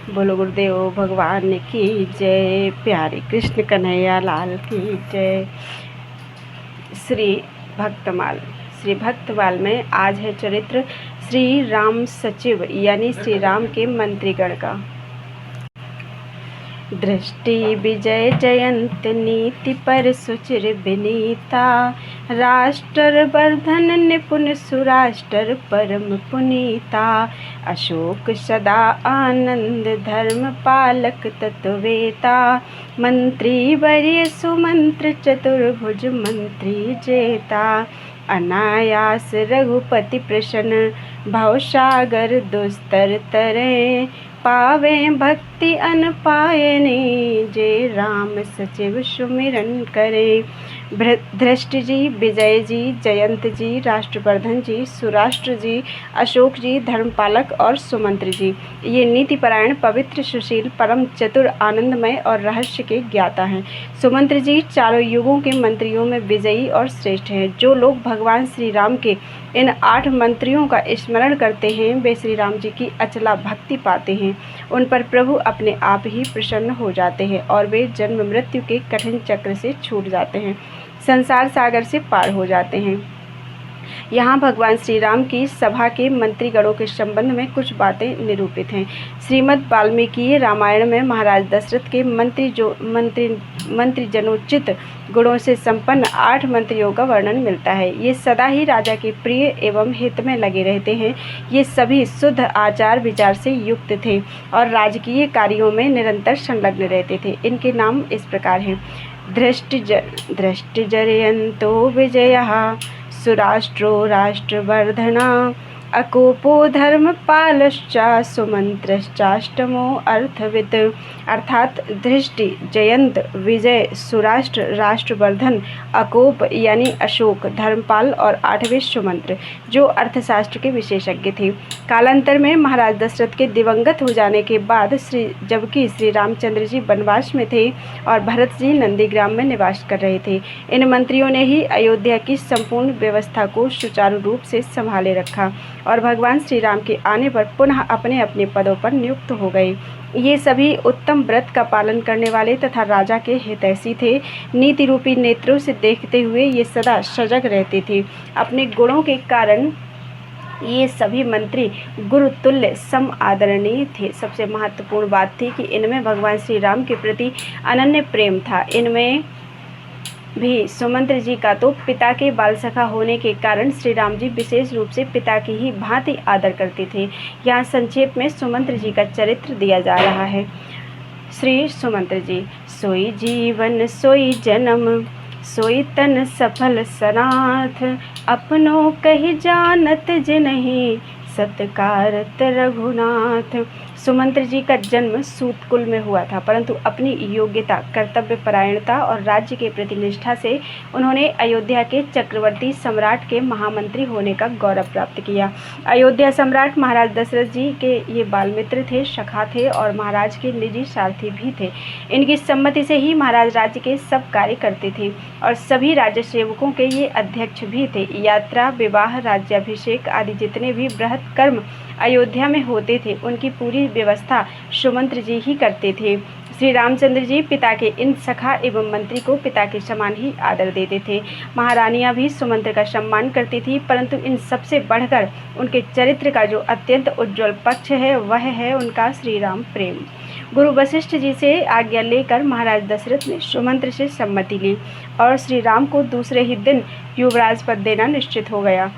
बोलो गुरुदेव भगवान की जय। प्यारे कृष्ण कन्हैया लाल की जय। श्री भक्तमाल में आज है चरित्र श्री राम सचिव यानी श्री राम के मंत्रीगण का। दृष्टि विजय जयंत नीति पर सुचिर विनीता, राष्ट्र वर्धन निपुण सुराष्ट्र परम पुनीता। अशोक सदा आनंद धर्म पालक तत्वेता, मंत्री वर्य सुमंत्र चतुर्भुज मंत्री जेता। अनायास रघुपति प्रसन्न भवसागर दुस्तर तरे, पावे भक्ति अनपायनी जय राम सचिव सुमिरन करे। धृष्ट जी, विजय जी, जयंत जी, राष्ट्रवर्धन जी, सुराष्ट्र जी, अशोक जी, धर्मपालक और सुमंत्र जी ये नीतिपरायण, पवित्र, सुशील, परम चतुर, आनंदमय और रहस्य के ज्ञाता हैं। सुमंत्र जी चारों युगों के मंत्रियों में विजयी और श्रेष्ठ हैं। जो लोग भगवान श्री राम के इन 8 मंत्रियों का स्मरण करते हैं वे श्री राम जी की अचला भक्ति पाते हैं। उन पर प्रभु अपने आप ही प्रसन्न हो जाते हैं और वे जन्म मृत्यु के कठिन चक्र से छूट जाते हैं, संसार सागर से पार हो जाते हैं। यहाँ भगवान श्री राम की सभा के मंत्रीगणों के संबंध में कुछ बातें निरूपित हैं। श्रीमद् वाल्मीकि रामायण में महाराज दशरथ के मंत्रीजनोचित गुणों से संपन्न 8 मंत्रियों का वर्णन मिलता है। ये सदा ही राजा के प्रिय एवं हित में लगे रहते हैं। ये सभी शुद्ध आचार विचार से युक्त थे और राजकीय कार्यों में निरंतर संलग्न रहते थे। इनके नाम इस प्रकार हैं। दृष्टिजरयन्तो विजयः, सुराष्ट्रो राष्ट्रवर्धना, अकोपो धर्मपालश्च, सुमंत्रश्चाष्टमो अर्थवित्। अर्थात दृष्टि, जयंत, विजय, सुराष्ट्र, राष्ट्रवर्धन, अकोप यानी अशोक, धर्मपाल और 8वें सुमंत्र जो अर्थशास्त्र के विशेषज्ञ थे। कालांतर में महाराज दशरथ के दिवंगत हो जाने के बाद जबकि श्री रामचंद्र जी वनवास में थे और भरत जी नंदीग्राम में निवास कर रहे थे, इन मंत्रियों ने ही अयोध्या की संपूर्ण व्यवस्था को सुचारू रूप से संभाले रखा और भगवान श्री राम के आने पर पुनः अपने अपने पदों पर नियुक्त हो गए। ये सभी उत्तम व्रत का पालन करने वाले तथा राजा के हितैषी थे। नीति रूपी नेत्रों से देखते हुए ये सदा सजग रहते थे। अपने गुणों के कारण ये सभी मंत्री गुरुतुल्य सम आदरणीय थे। सबसे महत्वपूर्ण बात थी कि इनमें भगवान श्री राम के प्रति अनन्य प्रेम था। इनमें भी सुमंत्र जी का तो पिता के बाल सखा होने के कारण श्री राम जी विशेष रूप से पिता की ही भांति आदर करते थे। यहाँ संक्षेप में सुमंत्र जी का चरित्र दिया जा रहा है। श्री सुमंत्र जी, सोई जीवन सोई जन्म, सोई तन सफल सनाथ, अपनों कही जानत जिन्हीं, सत्कारत रघुनाथ। सुमंत्र जी का जन्म सूतकुल में हुआ था, परंतु अपनी योग्यता, कर्तव्य परायणता और राज्य के प्रति निष्ठा से उन्होंने अयोध्या के चक्रवर्ती सम्राट के महामंत्री होने का गौरव प्राप्त किया। अयोध्या सम्राट महाराज दशरथ जी के ये बालमित्र थे, सखा थे और महाराज के निजी सारथी भी थे। इनकी सम्मति से ही महाराज राज्य के सब कार्य करते थे और सभी राज्य सेवकों के ये अध्यक्ष भी थे। यात्रा, विवाह, राज्याभिषेक आदि जितने भी बृहत् कर्म अयोध्या में होते थे उनकी पूरी व्यवस्था सुमंत्र जी ही करते थे। श्री रामचंद्र जी पिता के इन सखा एवं मंत्री को पिता के समान ही आदर देते थे। महारानियां भी सुमंत्र का सम्मान करती थी, परंतु इन सबसे बढ़कर उनके चरित्र का जो अत्यंत उज्ज्वल पक्ष है वह है उनका श्री राम प्रेम। गुरु वशिष्ठ जी से आज्ञा लेकर महाराज दशरथ ने सुमंत्र से सम्मति ली और श्री राम को दूसरे ही दिन युवराज पद देना निश्चित हो गया।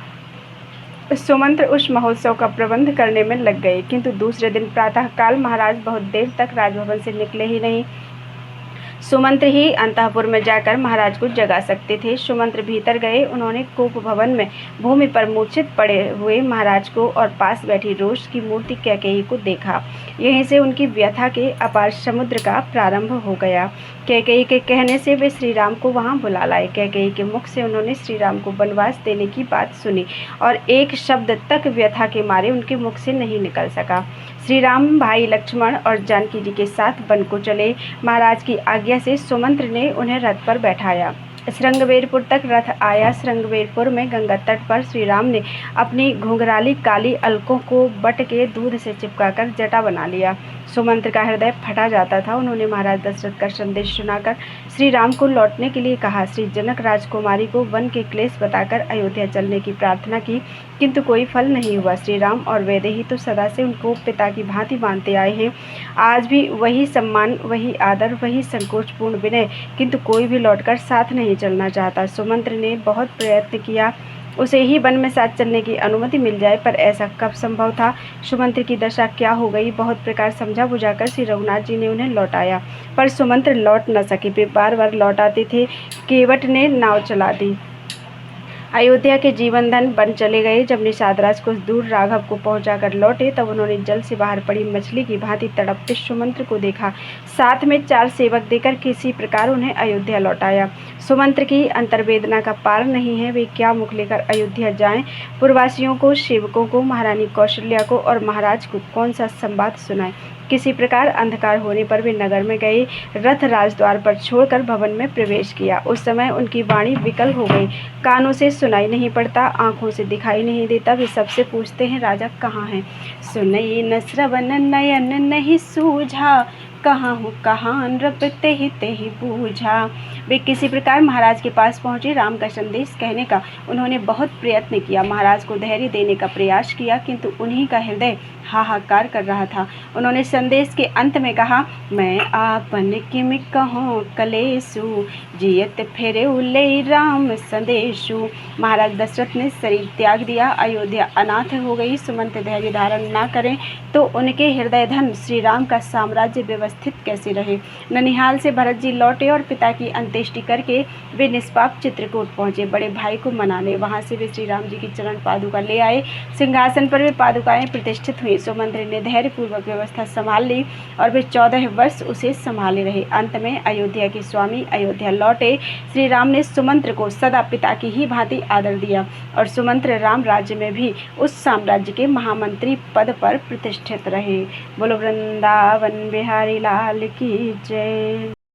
सुमंत्र उस महोत्सव का प्रबंध करने में लग गए, किंतु दूसरे दिन प्रातःकाल महाराज बहुत देर तक राजभवन से निकले ही नहीं। सुमंत्र ही अंतःपुर में जाकर महाराज को जगा सकते थे। सुमंत्र भीतर गए। उन्होंने कूप भवन में भूमि पर मूर्छित पड़े हुए महाराज को और पास बैठी रोष की मूर्ति कैकेयी को देखा। यहीं से उनकी व्यथा के अपार समुद्र का प्रारंभ हो गया। कैकेयी के कहने से वे श्री राम को वहां बुला लाए। कैकेयी के मुख से उन्होंने श्री राम को वनवास देने की बात सुनी और एक शब्द तक व्यथा के मारे उनके मुख से नहीं निकल सका। श्री राम भाई लक्ष्मण और जानकी जी के साथ वन को चले। महाराज की आज्ञा से सुमंत्र ने उन्हें रथ पर बैठाया। श्रृंगवेरपुर तक रथ आया। श्रृंगवेरपुर में गंगा तट पर श्री राम ने अपनी घुंघराली काली अलकों को बट के दूध से चिपकाकर जटा बना लिया। सुमंत्र का हृदय फटा जाता था। उन्होंने महाराज दशरथ का संदेश सुनाकर श्री राम को लौटने के लिए कहा। श्री जनक राजकुमारी को वन के क्लेश बताकर अयोध्या चलने की प्रार्थना की, किंतु कोई फल नहीं हुआ। श्री राम और वैदेही तो सदा से उनको पिता की भांति मानते आए हैं। आज भी वही सम्मान, वही आदर, वही संकोचपूर्ण विनय, किंतु कोई भी लौटकर साथ नहीं चलना चाहता। सुमंत्र ने बहुत प्रयत्न किया उसे ही वन में साथ चलने की अनुमति मिल जाए, पर ऐसा कब संभव था। सुमंत्र की दशा क्या हो गई। बहुत प्रकार समझा बुझाकर श्री रघुनाथ जी ने उन्हें लौटाया, पर सुमंत्र लौट न सके। वे बार बार लौटाते थे। केवट ने नाव चला दी। अयोध्या के जीवन धन बन चले गए। जब निषादराज कुछ दूर राघव को पहुंचाकर लौटे, तब उन्होंने जल से बाहर पड़ी मछली की भांति तड़पते सुमंत्र को देखा। साथ में 4 सेवक देकर किसी प्रकार उन्हें अयोध्या लौटाया। सुमंत्र की अंतर्वेदना का पार नहीं है। वे क्या मुख लेकर अयोध्या जाएं। पुरवासियों को, सेवकों को, महारानी कौशल्या को और महाराज को कौन सा संवाद सुनाएं। किसी प्रकार अंधकार होने पर वे नगर में गए। रथ राजद्वार पर छोड़कर भवन में प्रवेश किया। उस समय उनकी वाणी विकल हो गई। कानों से सुनाई नहीं पड़ता, आंखों से दिखाई नहीं देता। वे सबसे पूछते हैं, राजा कहाँ हैं। सुनई न श्रवण नयन नहीं सूझा, कहाँ हूँ कहाँ नृप तेहि तेहि बूझा। वे किसी प्रकार महाराज के पास पहुँचे। राम का संदेश कहने का उन्होंने बहुत प्रयत्न किया, महाराज को धैर्य देने का प्रयास किया, किंतु उन्हीं का हृदय हाहाकार कर रहा था। उन्होंने संदेश के अंत में कहा, मैं आपन किम कहूँ कलेसु, जियत फेरे उले राम संदेशु। महाराज दशरथ ने शरीर त्याग दिया। अयोध्या अनाथ हो गई। सुमंत्र धैर्य धारण न करें तो उनके हृदय धन श्री राम का साम्राज्य व्यवस्थित कैसे रहे। ननिहाल से भरत जी लौटे और पिता की अंत्येष्टि करके वे निष्पाप चित्रकूट पहुंचे बड़े भाई को मनाने। वहां से वे श्री राम जी की चरण पादुका ले आए। सिंहासन पर वे पादुकाएं प्रतिष्ठित हुई। सुमंत्र ने धैर्यपूर्वक व्यवस्था संभाल ली और वे 14 वर्ष उसे संभाले रहे। अंत में अयोध्या के स्वामी अयोध्या लौटे। श्री राम ने सुमंत्र को सदा पिता की ही भांति आदर दिया और सुमंत्र राम राज्य में भी उस साम्राज्य के महामंत्री पद पर प्रतिष्ठित रहे। बोलो वृंदावन बिहारी लाल की जय।